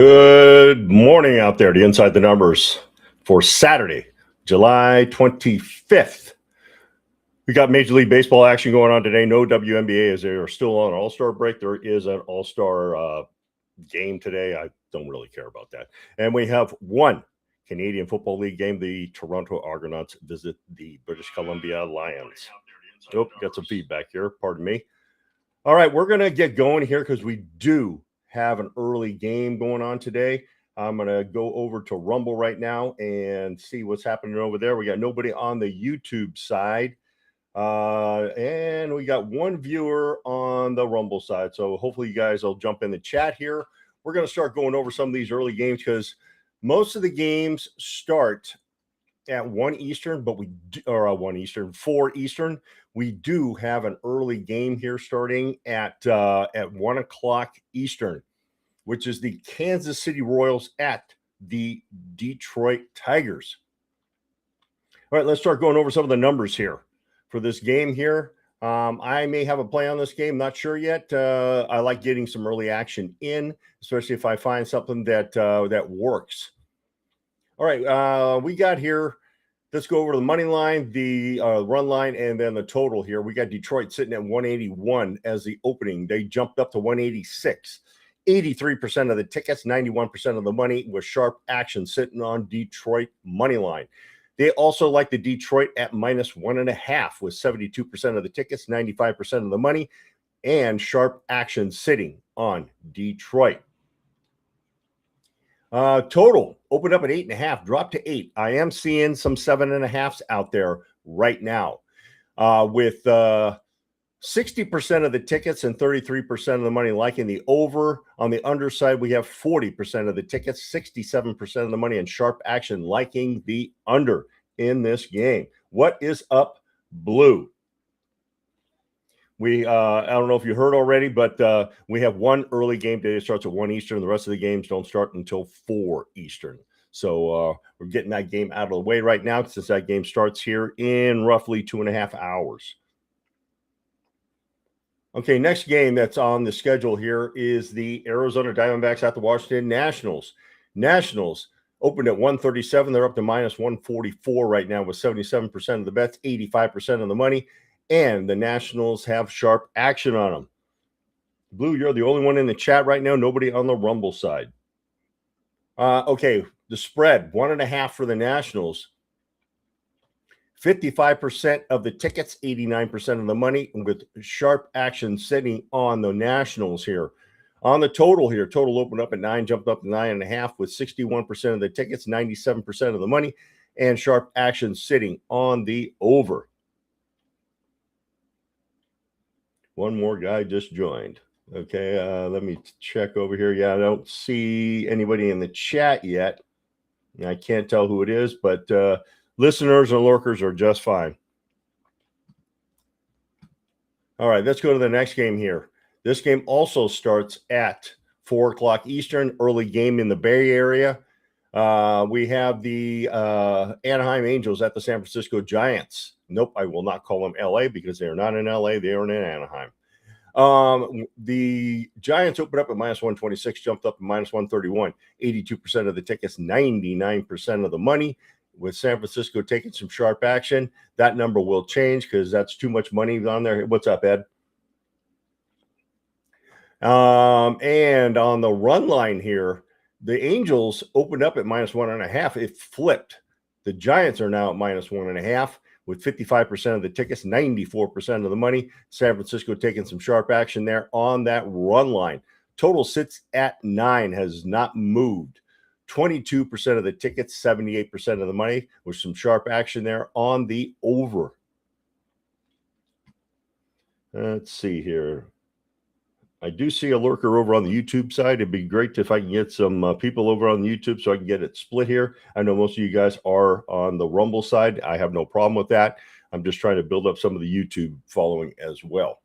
Good morning out there to Inside the Numbers for Saturday, July 25th. We got Major League Baseball action going on today. No WNBA as they are still on All-Star break. There is an All-Star game today. I don't really care about that. And we have one Canadian Football League game. The Toronto Argonauts visit the British Columbia Lions. Oh, got some feedback here. Pardon me. All right, we're going to get going here because we do have an early game going on today. I'm going to go over to Rumble right now and see what's happening over there. We got nobody on the YouTube side. And we got one viewer on the Rumble side. So hopefully you guys will jump in the chat here. We're going to start going over some of these early games because most of the games start at 1 Eastern, but or 1 Eastern, 4 Eastern. We do have an early game here starting at 1 o'clock Eastern, which is the Kansas City Royals at the Detroit Tigers. All right, let's start going over some of the numbers here for this game here. I may have a play on this game, not sure yet. I like getting some early action in, especially if I find something that works. All right, we got here. Let's go over the money line, the run line, and then the total here. We got Detroit sitting at 181 as the opening. They jumped up to 186. 83% of the tickets, 91% of the money was sharp action sitting on Detroit money line. They also like the Detroit at -1.5 with 72% of the tickets, 95% of the money, and sharp action sitting on Detroit. Total opened up at 8.5, dropped to 8. I am seeing some 7.5s out there right now. With 60% of the tickets and 33% of the money liking the over. On the underside, we have 40% of the tickets, 67% of the money, and sharp action liking the under in this game. What is up, Blue? I don't know if you heard already, but we have one early game day that starts at 1 Eastern. The rest of the games don't start until 4 Eastern. So we're getting that game out of the way right now since that game starts here in roughly 2.5 hours. Okay, next game that's on the schedule here is the Arizona Diamondbacks at the Washington Nationals. Nationals opened at 137. They're up to -144 right now with 77% of the bets, 85% of the money. And the Nationals have sharp action on them. Blue, you're the only one in the chat right now. Nobody on the Rumble side. Okay, the spread, 1.5 for the Nationals. 55% of the tickets, 89% of the money, with sharp action sitting on the Nationals here. On the total here, total opened up at 9, jumped up to 9.5 with 61% of the tickets, 97% of the money, and sharp action sitting on the over. One more guy just joined. Okay, let me check over here. Yeah, I don't see anybody in the chat yet. I can't tell who it is, but listeners and lurkers are just fine. All right, let's go to the next game here. This game also starts at 4 o'clock Eastern, early game in the Bay Area. We have the Anaheim Angels at the San Francisco Giants. Nope, I will not call them LA because they are not in LA. They are in Anaheim. The Giants opened up at -126, jumped up to -131. 82% of the tickets, 99% of the money. With San Francisco taking some sharp action, that number will change because that's too much money on there. What's up, Ed? And on the run line here, the Angels opened up at -1.5. It flipped. The Giants are now at -1.5 with 55% of the tickets, 94% of the money. San Francisco taking some sharp action there on that run line. Total sits at 9, has not moved. 22% of the tickets, 78% of the money, with some sharp action there on the over. Let's see here. I do see a lurker over on the YouTube side. It'd be great if I can get some people over on YouTube so I can get it split here. I know most of you guys are on the Rumble side. I have no problem with that. I'm just trying to build up some of the YouTube following as well.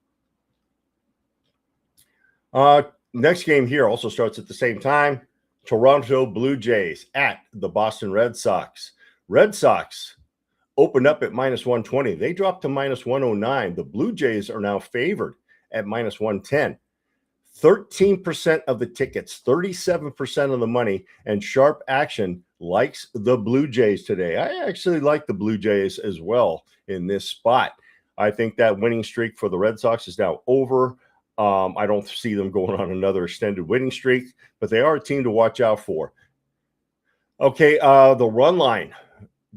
Next game here also starts at the same time. Toronto Blue Jays at the Boston Red Sox. Red Sox opened up at -120. They dropped to -109. The Blue Jays are now favored at -110. 13% of the tickets, 37% of the money, and Sharp Action likes the Blue Jays today. I actually like the Blue Jays as well in this spot. I think that winning streak for the Red Sox is now over. I don't see them going on another extended winning streak, but they are a team to watch out for. Okay, the run line.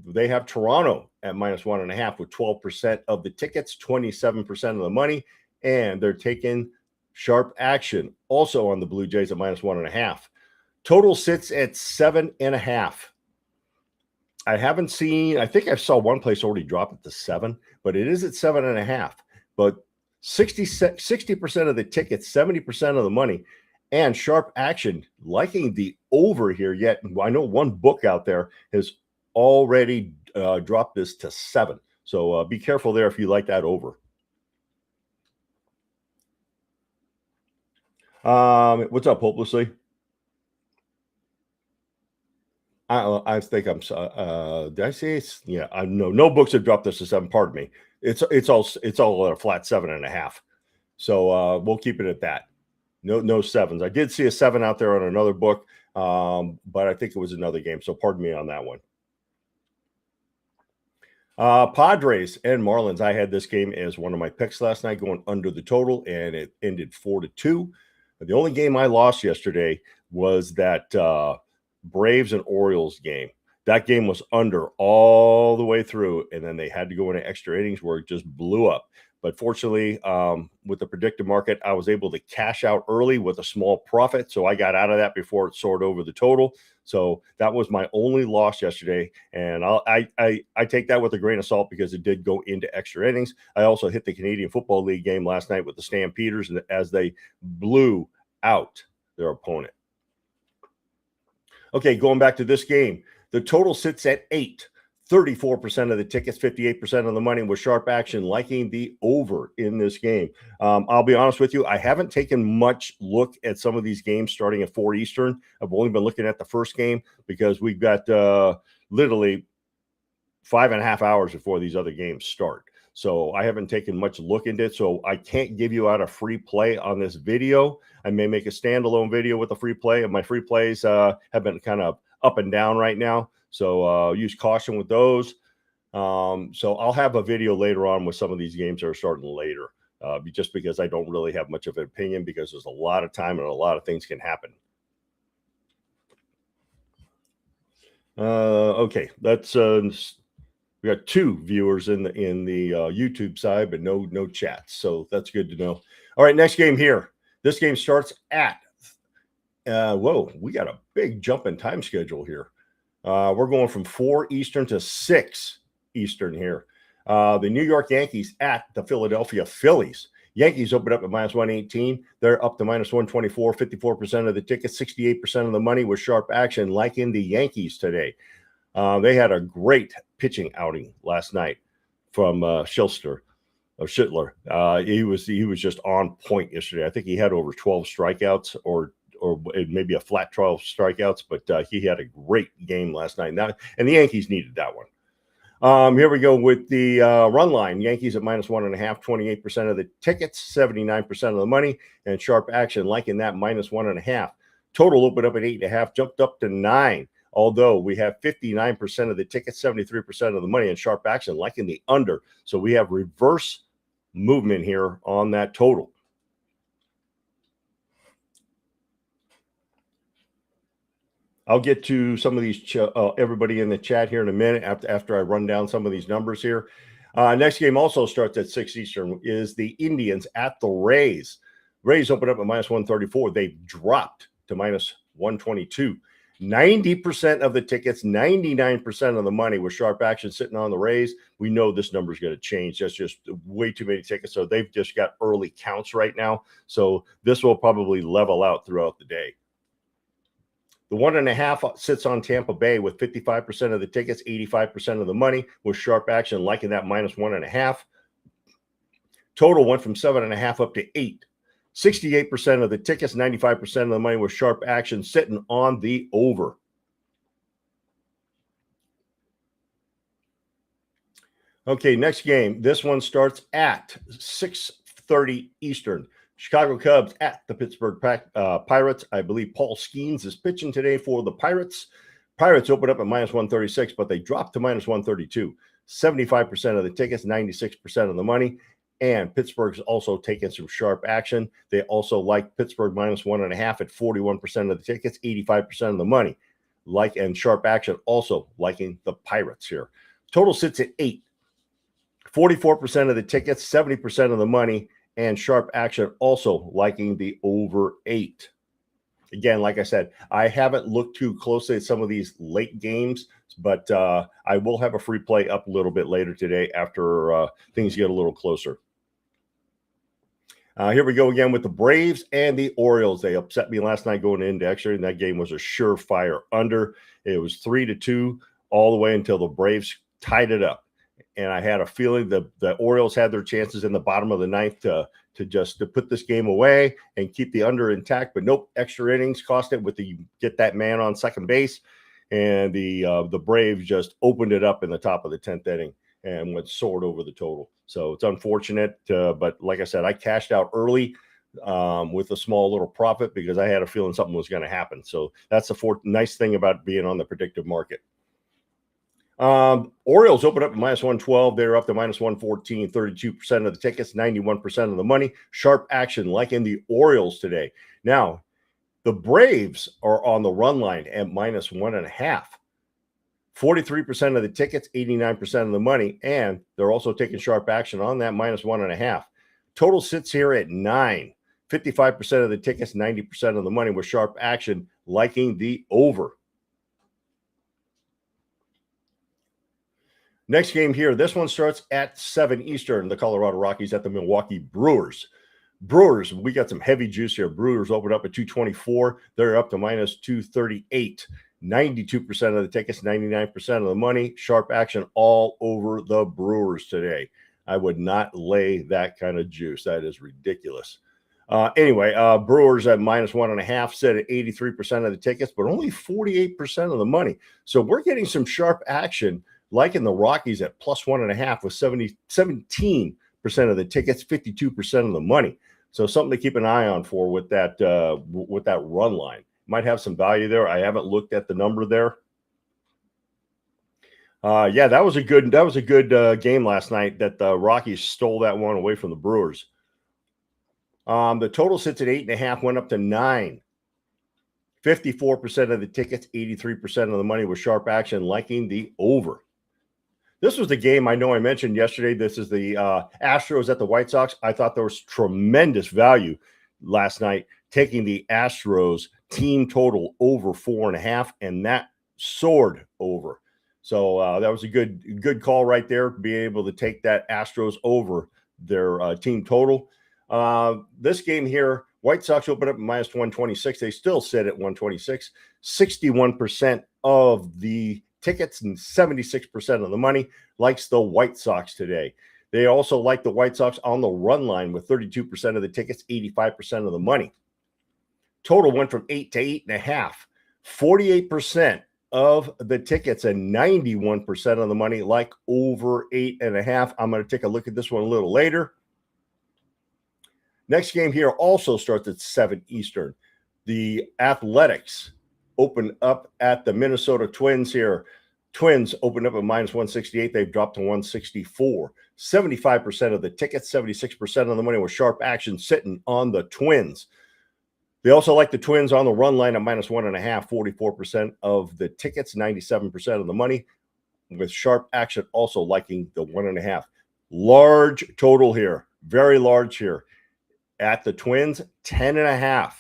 They have Toronto at -1.5 with 12% of the tickets, 27% of the money, and they're taking Sharp Action also on the Blue Jays at -1.5. Total sits at 7.5. I haven't seen, I think I saw one place already drop it to 7, but it is at 7.5. But 60% of the tickets, 70% of the money, and Sharp Action liking the over here. Yet I know one book out there has already dropped this to 7. So be careful there if you like that over. What's up, Hopelessly? I think I'm. Did I say it's? Yeah, I know no books have dropped this to 7. Pardon me. It's all at a flat 7.5. So we'll keep it at that. No 7s. I did see a 7 out there on another book, but I think it was another game. So pardon me on that one. Padres and Marlins. I had this game as one of my picks last night, going under the total, and it ended 4-2. The only game I lost yesterday was that Braves and Orioles game. That game was under all the way through, and then they had to go into extra innings where it just blew up. But fortunately, with the predictive market, I was able to cash out early with a small profit. So I got out of that before it soared over the total. So that was my only loss yesterday. And I take that with a grain of salt because it did go into extra innings. I also hit the Canadian Football League game last night with the Stampeders as they blew out their opponent. Okay, going back to this game, the total sits at 8. 34% of the tickets, 58% of the money with Sharp Action liking the over in this game. I'll be honest with you, I haven't taken much look at some of these games starting at 4 Eastern. I've only been looking at the first game because we've got literally 5.5 hours before these other games start. So I haven't taken much look into it. So I can't give you out a free play on this video. I may make a standalone video with a free play, and my free plays have been kind of up and down right now. So use caution with those. So I'll have a video later on with some of these games that are starting later, just because I don't really have much of an opinion because there's a lot of time and a lot of things can happen. Okay, that's we got 2 viewers in the YouTube side, but no chats. So that's good to know. All right, next game here. This game starts at whoa, we got a big jump in time schedule here. We're going from 4 Eastern to 6 Eastern here. The New York Yankees at the Philadelphia Phillies. Yankees open up at -118. They're up to -124, 54% of the tickets, 68% of the money with Sharp Action liking the Yankees today. They had a great pitching outing last night from Schiller. He was just on point yesterday. I think he had over 12 strikeouts or maybe a flat 12 strikeouts, but he had a great game last night. And the Yankees needed that one. Here we go with the run line. Yankees at -1.5, 28% of the tickets, 79% of the money, and Sharp Action liking that -1.5. Total opened up at 8.5, jumped up to 9. Although we have 59% of the tickets, 73% of the money, and Sharp Action liking the under. So we have reverse movement here on that total. I'll get to some of these, everybody in the chat here in a minute after I run down some of these numbers here. Next game also starts at 6 Eastern is the Indians at the Rays. Rays open up at -134. They've dropped to -122. 90% of the tickets, 99% of the money with Sharp Action sitting on the Rays. We know this number is going to change. That's just way too many tickets. So they've just got early counts right now. So this will probably level out throughout the day. The 1.5 sits on Tampa Bay with 55% of the tickets, 85% of the money with Sharp Action liking that -1.5. Total went from 7.5 up to 8. 68% of the tickets, 95% of the money with Sharp Action sitting on the over. Okay, next game. This one starts at 6:30 Eastern. Chicago Cubs at the Pittsburgh Pirates. I believe Paul Skeens is pitching today for the Pirates. Pirates open up at minus 136, but they dropped to minus 132. 75% of the tickets, 96% of the money. And Pittsburgh's also taking some sharp action. They also like Pittsburgh minus 1.5 at 41% of the tickets, 85% of the money. Like and sharp action also liking the Pirates here. Total sits at 8. 44% of the tickets, 70% of the money, and sharp action also liking the over 8. Again, like I said, I haven't looked too closely at some of these late games, but I will have a free play up a little bit later today after things get a little closer. Here we go again with the Braves and the Orioles. They upset me last night going into extra, and that game was a surefire under. It was 3-2 all the way until the Braves tied it up. And I had a feeling the Orioles had their chances in the bottom of the ninth to put this game away and keep the under intact. But nope, extra innings cost it with the get that man on second base. And the Braves just opened it up in the top of the 10th inning and went soared over the total. So it's unfortunate. But like I said, I cashed out early with a small little profit because I had a feeling something was going to happen. So that's the nice thing about being on the predictive market. Orioles open up at minus 112. They're up to minus 114, 32% of the tickets, 91% of the money. Sharp action like in the Orioles today. Now, the Braves are on the run line at minus 1.5. 43% of the tickets, 89% of the money, and they're also taking sharp action on that minus 1.5. Total sits here at 9. 55% of the tickets, 90% of the money with sharp action liking the over. Next game here, this one starts at 7 Eastern. The Colorado Rockies at the Milwaukee Brewers. Brewers, we got some heavy juice here. Brewers opened up at 224. They're up to minus 238. 92% of the tickets, 99% of the money. Sharp action all over the Brewers today. I would not lay that kind of juice. That is ridiculous. Anyway, Brewers at minus 1.5 set at 83% of the tickets, but only 48% of the money. So we're getting some sharp action like in the Rockies at plus 1.5 with 17% of the tickets, 52% of the money. So something to keep an eye on for with that run line. Might have some value there. I haven't looked at the number there. Yeah, that was a good game last night that the Rockies stole that one away from the Brewers. The total sits at 8.5, went up to 9. 54% of the tickets, 83% of the money with sharp action liking the over. This was the game I know I mentioned yesterday. This is the Astros at the White Sox. I thought there was tremendous value last night taking the Astros team total over 4.5, and that soared over. So that was a good call right there, be able to take that Astros over their team total. This game here, White Sox open up at minus 126. They still sit at 126. 61% of the tickets and 76% of the money likes the White Sox today. They also like the White Sox on the run line with 32% of the tickets, 85% of the money. Total went from 8 to 8.5. 48% of the tickets and 91% of the money like over 8.5. I'm going to take a look at this one a little later. Next game here also starts at 7 Eastern. The Athletics open up at the Minnesota Twins here. Twins opened up at minus 168. They've dropped to 164. 75% of the tickets, 76% of the money with sharp action sitting on the Twins. They also like the Twins on the run line at minus 1.5. 44% of the tickets, 97% of the money with sharp action also liking the 1.5. Large total here. Very large here. At the Twins, 10.5.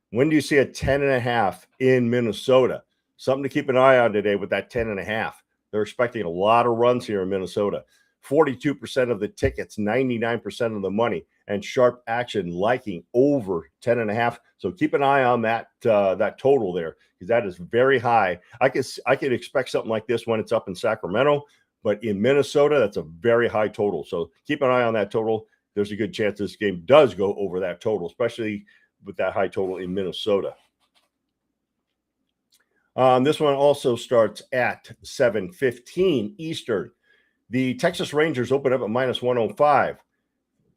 When do you see a 10.5 in Minnesota? Something to keep an eye on today with that 10.5. They're expecting a lot of runs here in Minnesota. 42% of the tickets, 99% of the money, and sharp action liking over 10.5. So keep an eye on that total there because that is very high. I could expect something like this when it's up in Sacramento, but in Minnesota, that's a very high total. So keep an eye on that total. There's a good chance this game does go over that total, especially with that high total in Minnesota. This one also starts at 7:15 Eastern. The Texas Rangers open up at minus 105.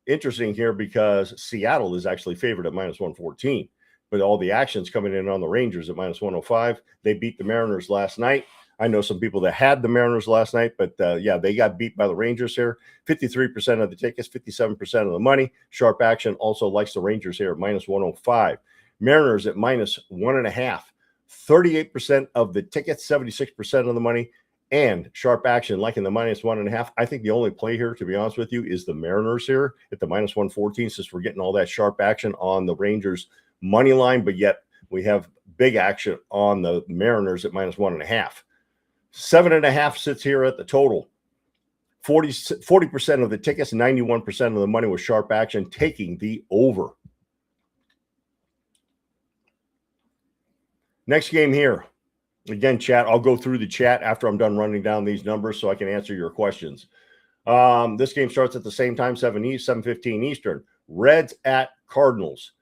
interesting here because Seattle is actually favored at minus 114, but all the action's coming in on the Rangers at minus 105. They beat the Mariners last night. I know some people that had the Mariners last night, but yeah, they got beat by the Rangers here. 53% of the tickets, 57% of the money. Sharp Action also likes the Rangers here at minus 105. Mariners at minus 1.5. 38% of the tickets, 76% of the money. And Sharp Action liking the minus 1.5. I think the only play here, to be honest with you, is the Mariners here at the minus 114, since we're getting all that sharp action on the Rangers money line, but yet we have big action on the Mariners at minus 1.5. 7.5 sits here at the total. 40% of the tickets, 91% of the money was Sharp Action taking the over. Next game here. Again, chat, I'll go through the chat after I'm done running down these numbers so I can answer your questions. This game starts at the same time, 7:15 Eastern. Reds at Cardinals.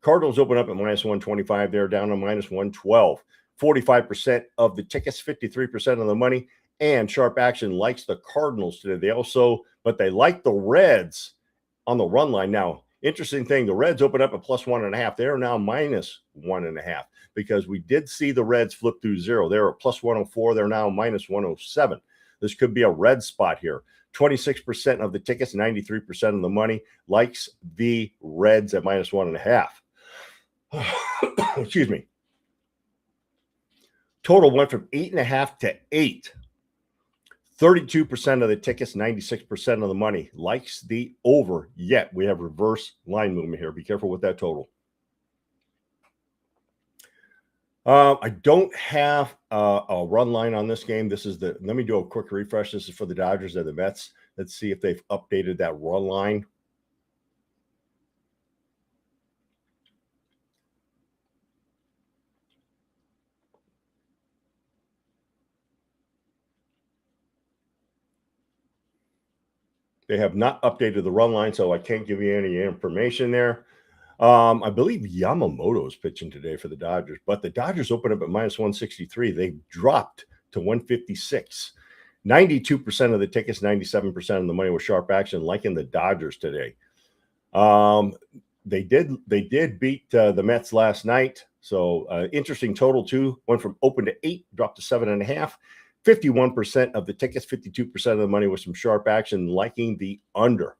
Cardinals open up at minus 125. They're down to minus 112. 45% of the tickets, 53% of the money. And Sharp Action likes the Cardinals today. But they like the Reds on the run line. Now, interesting thing, the Reds open up at plus 1.5. They are now minus 1.5 because we did see the Reds flip through zero. They were at plus 104. They're now minus 107. This could be a red spot here. 26% of the tickets, 93% of the money likes the Reds at minus 1.5. Excuse me. Total went from 8.5 to 8. 32% of the tickets, 96% of the money likes the over. Yet we have reverse line movement here. Be careful with that total. I don't have a run line on this game. Let me do a quick refresh. This is for the Dodgers and the Mets. Let's see if they've updated that run line. They have not updated the run line, so I can't give you any information there. I believe Yamamoto is pitching today for the Dodgers, but the Dodgers opened up at minus 163. They dropped to 156. 92% of the tickets, 97% of the money was Sharp Action liking the Dodgers today. They did beat the Mets last night. So interesting total too. Went from open to 8, dropped to 7.5. 51% of the tickets, 52% of the money was from Sharp Action liking the under.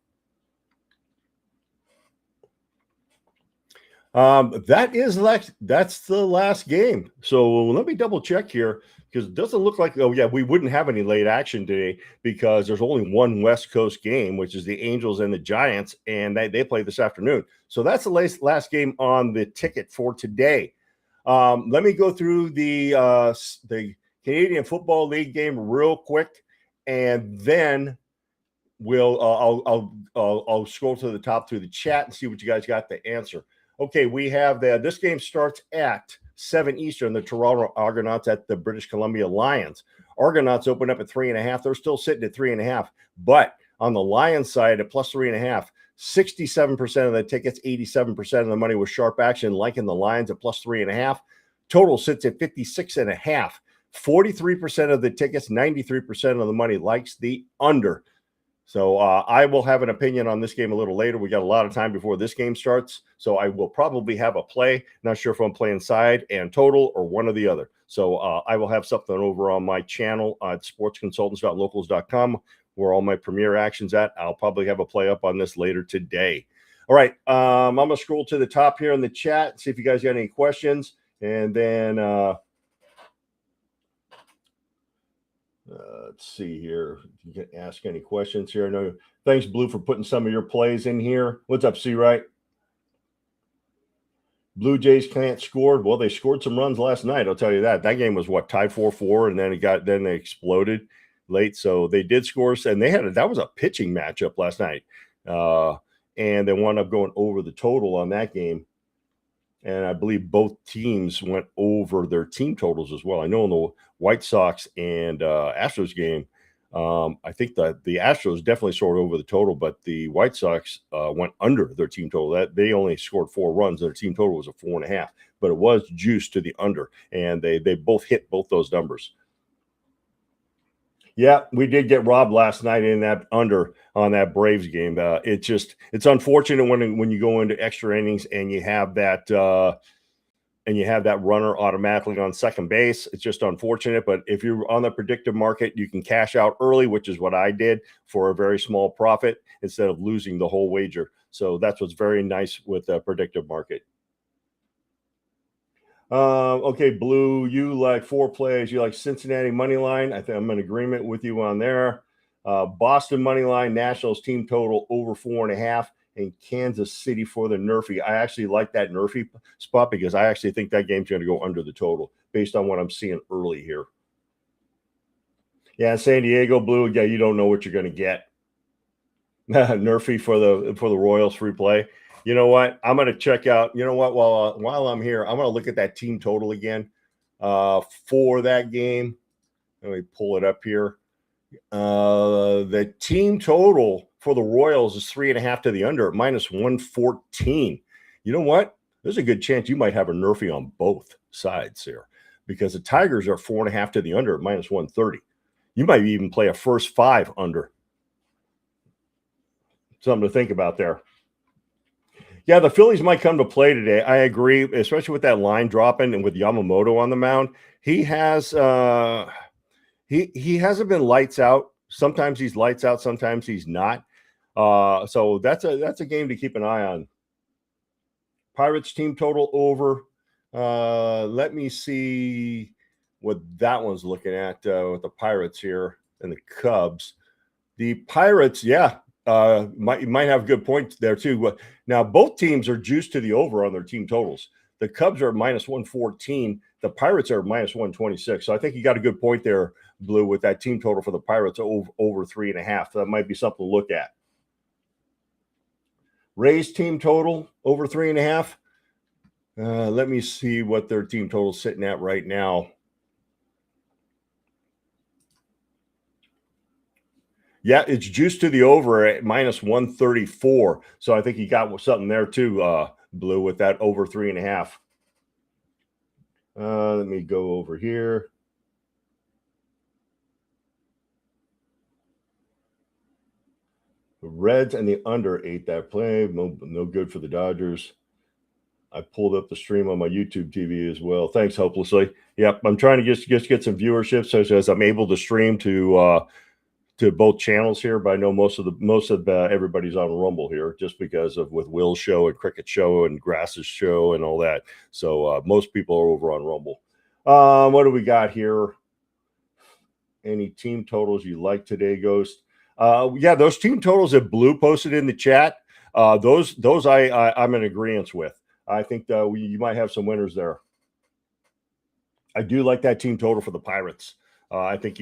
That's the last game. So let me double check here because it doesn't look like, oh yeah, we wouldn't have any late action today because there's only one West Coast game, which is the Angels and the Giants, and they play this afternoon. So that's the last game on the ticket for today. Let me go through the Canadian Football League game real quick, and then I'll scroll to the top through the chat and see what you guys got to answer. Okay, we have this game starts at 7 Eastern, the Toronto Argonauts at the British Columbia Lions. Argonauts open up at 3.5. They're still sitting at 3.5, but on the Lions side at plus 3.5, 67% of the tickets, 87% of the money was Sharp Action liking the Lions at plus 3.5. Total sits at 56.5. 43% of the tickets, 93% of the money likes the under. So I will have an opinion on this game a little later. We got a lot of time before this game starts. So I will probably have a play. Not sure if I'm playing side and total or one or the other. So I will have something over on my channel at sportsconsultants.locals.com where all my premier actions at. I'll probably have a play up on this later today. All right. I'm going to scroll to the top here in the chat, see if you guys got any questions. And then let's see here. You can ask any questions here. No, thanks, Blue, for putting some of your plays in here. What's up, C-Right? Blue Jays can't score. Well, they scored some runs last night. I'll tell you that. That game was tied 4-4, and then they exploded late. So they did score, and that was a pitching matchup last night. And they wound up going over the total on that game. And I believe both teams went over their team totals as well. I know in the White Sox and Astros game, I think that the Astros definitely scored over the total, but the White Sox went under their team total. That they only scored 4 runs. Their team total was a 4.5, but it was juiced to the under, and they both hit both those numbers. Yeah, we did get robbed last night in that under on that Braves game. It's unfortunate when you go into extra innings and you have that runner automatically on second base. It's just unfortunate. But if you're on the predictive market, you can cash out early, which is what I did for a very small profit instead of losing the whole wager. So that's what's very nice with the predictive market. Okay, Blue, you like 4 plays. You like Cincinnati money line. I think I'm in agreement with you on there. Boston money line, Nationals team total over 4.5, and Kansas City for the Nerfy. I actually like that Nerfy spot because I actually think that game's going to go under the total based on what I'm seeing early here. Yeah, San Diego Blue. Yeah, you don't know what you're going to get. Nerfy for the Royals free play. You know what? I'm going to check out. You know what? While I'm here, I'm going to look at that team total again for that game. Let me pull it up here. The team total for the Royals is 3.5 to the under at -114. You know what? There's a good chance you might have a Nerfy on both sides here because the Tigers are 4.5 to the under at -130. You might even play a first 5 under. Something to think about there. Yeah, the Phillies might come to play today. I agree, especially with that line dropping and with Yamamoto on the mound. He has he hasn't been lights out. Sometimes he's lights out, sometimes he's not. So that's a game to keep an eye on. Pirates team total over. Let me see what that one's looking at with the Pirates here and the Cubs. The Pirates, yeah, might have a good point there too. Now both teams are juiced to the over on their team totals. The Cubs are at -114. The Pirates are at -126. So I think you got a good point there, Blue, with that team total for the Pirates over 3.5. That might be something to look at. Rays team total over 3.5. Let me see what their team total is sitting at right now. Yeah, it's juiced to the over at -134. So I think you got something there too, Blue, with that over 3.5. Let me go over here. The Reds and the under ate that play. No good for the Dodgers. I pulled up the stream on my YouTube TV as well. Thanks, Hopelessly. Yep, I'm trying to just get some viewership so as I'm able to stream to both channels here. But I know most of everybody's on Rumble here just because of with Will's show and Cricket show and Grass's show and all that. So most people are over on Rumble. What do we got here? Any team totals you like today, Ghost? Yeah, those team totals that Blue posted in the chat. Those I'm in agreement with. I think you might have some winners there. I do like that team total for the Pirates. I think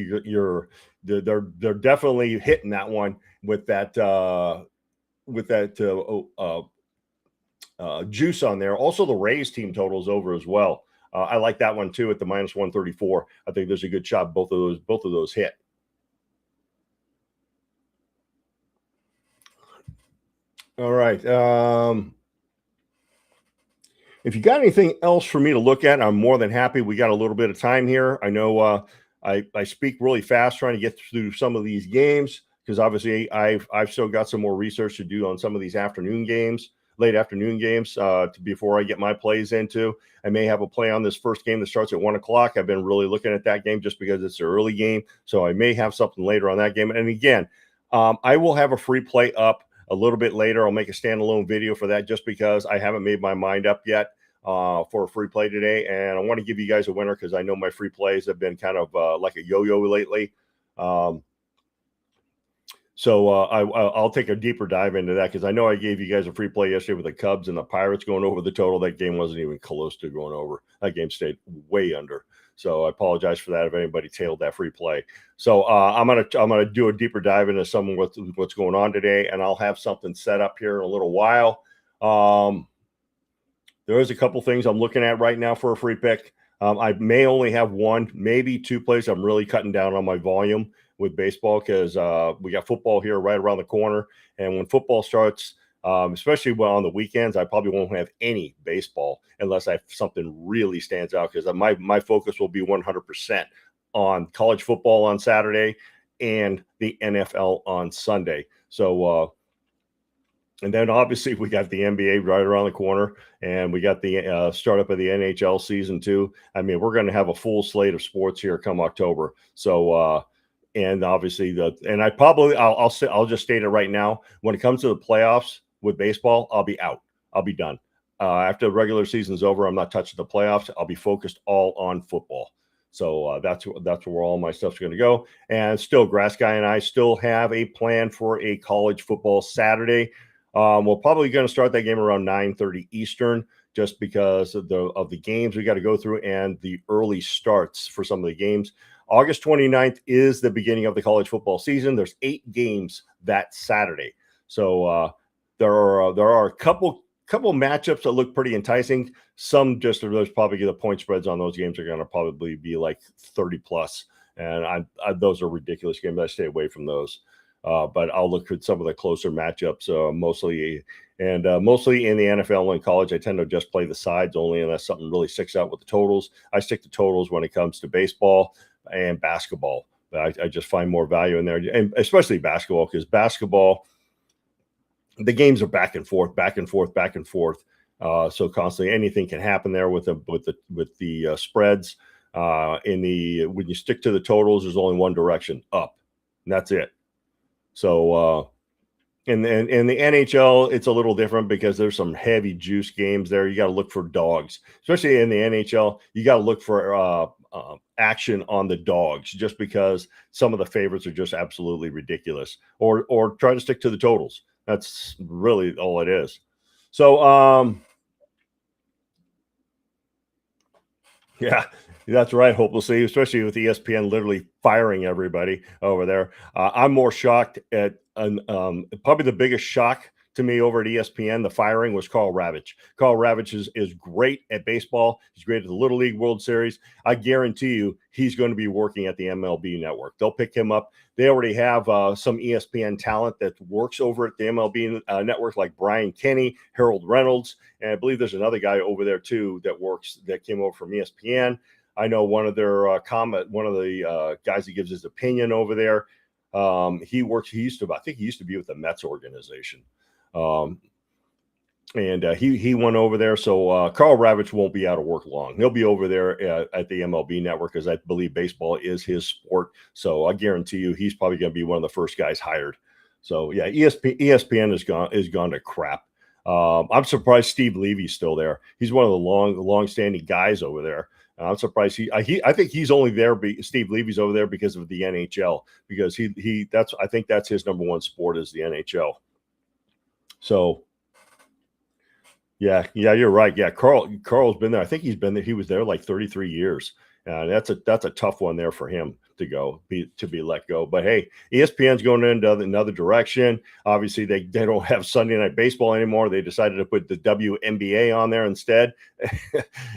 they're definitely hitting that one with that juice on there. Also, the Rays team total is over as well. I like that one too at the -134. I think there's a good shot both of those hit. All right. If you got anything else for me to look at, I'm more than happy. We got a little bit of time here. I know I speak really fast trying to get through some of these games because obviously I've still got some more research to do on some of these late afternoon games before I get my plays into. I may have a play on this first game that starts at 1 o'clock. I've been really looking at that game just because it's an early game. So I may have something later on that game. And again, I will have a free play up a little bit later. I'll make a standalone video for that just because I haven't made my mind up yet for a free play today. And I want to give you guys a winner because I know my free plays have been kind of like a yo-yo lately. So I'll take a deeper dive into that because I know I gave you guys a free play yesterday with the Cubs and the Pirates going over the total. That game wasn't even close to going over. That game stayed way under. So I apologize for that if anybody tailed that free play. So I'm gonna do a deeper dive into some of what's going on today, and I'll have something set up here in a little while. There is a couple things I'm looking at right now for a free pick. I may only have one, maybe 2 plays. I'm really cutting down on my volume with baseball because we got football here right around the corner. And when football starts, especially on the weekends, I probably won't have any baseball unless something really stands out because my focus will be 100% on college football on Saturday and the NFL on Sunday. So, and then obviously we got the NBA right around the corner, and we got the startup of the NHL season too. I mean, we're going to have a full slate of sports here come October. So, and obviously I'll just state it right now. When it comes to the playoffs with baseball, I'll be out. I'll be done. After the regular season's over, I'm not touching the playoffs. I'll be focused all on football. So that's where all my stuff's going to go. And still, Grass Guy and I still have a plan for a college football Saturday. We're probably going to start that game around 9:30 Eastern, just because of the games we got to go through and the early starts for some of the games. August 29th is the beginning of the college football season. There's 8 games that Saturday. So there are a couple matchups that look pretty enticing. Some just there's probably the point spreads on those games are going to probably be like 30 plus, and those are ridiculous games. I stay away from those. But I'll look at some of the closer matchups, mostly in the NFL and college. I tend to just play the sides only unless something really sticks out with the totals. I stick to totals when it comes to baseball and basketball. I just find more value in there, and especially basketball, because basketball, the games are back and forth. So constantly anything can happen there with the spreads. When you stick to the totals, there's only one direction, up, and that's it. So in the NHL, it's a little different because there's some heavy juice games there. You got to look for dogs, especially in the NHL. You got to look for action on the dogs, just because some of the favorites are just absolutely ridiculous. Or try to stick to the totals. That's really all it is. So yeah. That's right, hopelessly, especially with ESPN literally firing everybody over there. I'm more shocked at probably the biggest shock to me over at ESPN. The firing was Karl Ravech. Karl Ravech is great at baseball. He's great at the Little League World Series. I guarantee you he's going to be working at the MLB network. They'll pick him up. They already have some ESPN talent that works over at the MLB network, like Brian Kenny, Harold Reynolds, and I believe there's another guy over there too that came over from ESPN. I know one of their one of the guys that gives his opinion over there. He used to be with the Mets organization. And he went over there. So Karl Ravech won't be out of work long. He'll be over there at the MLB network, because I believe baseball is his sport. So I guarantee you he's probably going to be one of the first guys hired. So yeah, ESPN is gone to crap. I'm surprised Steve Levy's still there. He's one of the long-standing guys over there. I'm surprised I think he's only there. Steve Levy's over there because of the NHL, because I think that's his number one sport is the NHL. So yeah, you're right. Yeah, Karl's been there. I think he was there like 33 years. That's a tough one there for him to be let go. But hey, ESPN's going in another direction. Obviously, they don't have Sunday Night Baseball anymore. They decided to put the WNBA on there instead.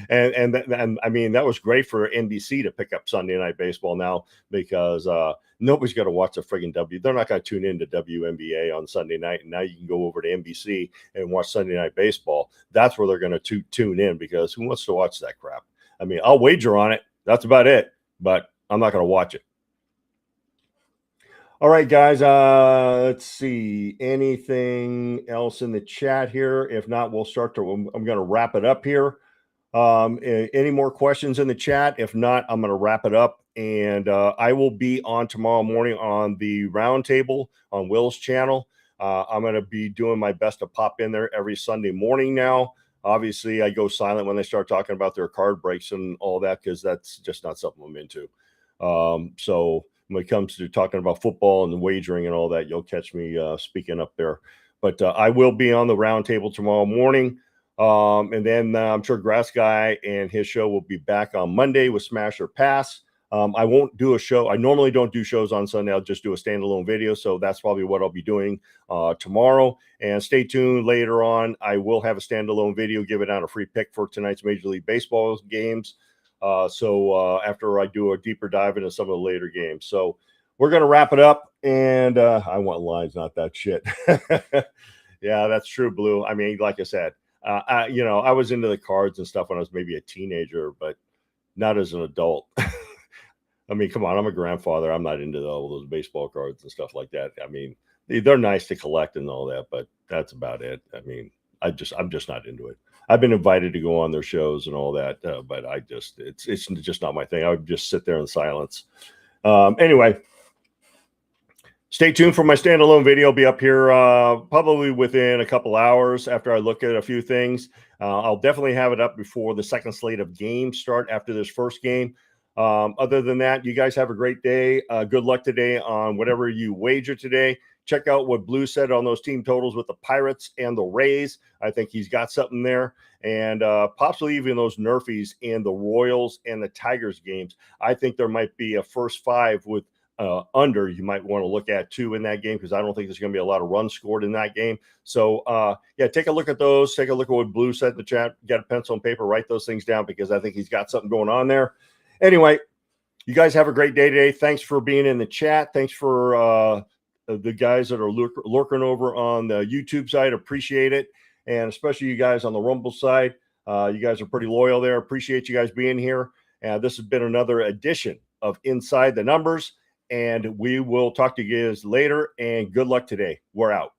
and I mean, that was great for NBC to pick up Sunday Night Baseball now, because nobody's going to watch the friggin' They're not going to tune into WNBA on Sunday night. And now you can go over to NBC and watch Sunday Night Baseball. That's where they're going to tune in, because who wants to watch that crap? I mean, I'll wager on it. That's about it. But I'm not going to watch it. All right, guys. Let's see. Anything else in the chat here? If not, I'm going to wrap it up here. Any more questions in the chat? If not, I'm going to wrap it up. And I will be on tomorrow morning on the roundtable on Will's channel. I'm going to be doing my best to pop in there every Sunday morning now. Obviously, I go silent when they start talking about their card breaks and all that, because that's just not something I'm into. So when it comes to talking about football and wagering and all that, you'll catch me speaking up there. But I will be on the roundtable tomorrow morning. And then I'm sure Grass Guy and his show will be back on Monday with Smash or Pass. I won't do a show. I normally don't do shows on Sunday. I'll just do a standalone video. So that's probably what I'll be doing tomorrow. And stay tuned later on. I will have a standalone video giving out a free pick for tonight's Major League Baseball games. So after I do a deeper dive into some of the later games. So we're going to wrap it up. And I want lines, not that shit. Yeah, that's true, Blue. I mean, like I said, I was into the cards and stuff when I was maybe a teenager, but not as an adult. I mean, come on, I'm a grandfather. I'm not into all those baseball cards and stuff like that. I mean, they're nice to collect and all that, but that's about it. I mean, I'm just not into it. I've been invited to go on their shows and all that, but it's just not my thing. I would just sit there in silence. Anyway, stay tuned for my standalone video. It'll be up here probably within a couple hours after I look at a few things. I'll definitely have it up before the second slate of games start after this first game. Other than that, you guys have a great day. Good luck today on whatever you wager today. Check out what Blue said on those team totals with the Pirates and the Rays. I think he's got something there. And possibly even those Nerfies in the Royals and the Tigers games. I think there might be a first five with under you might want to look at too in that game, because I don't think there's going to be a lot of runs scored in that game. So yeah, take a look at those. Take a look at what Blue said in the chat. Get a pencil and paper, write those things down, because I think he's got something going on there. Anyway, you guys have a great day today. Thanks for being in the chat. Thanks for the guys that are lurking over on the YouTube side. Appreciate it. And especially you guys on the Rumble side. You guys are pretty loyal there. Appreciate you guys being here. This has been another edition of Inside the Numbers. And we will talk to you guys later. And good luck today. We're out.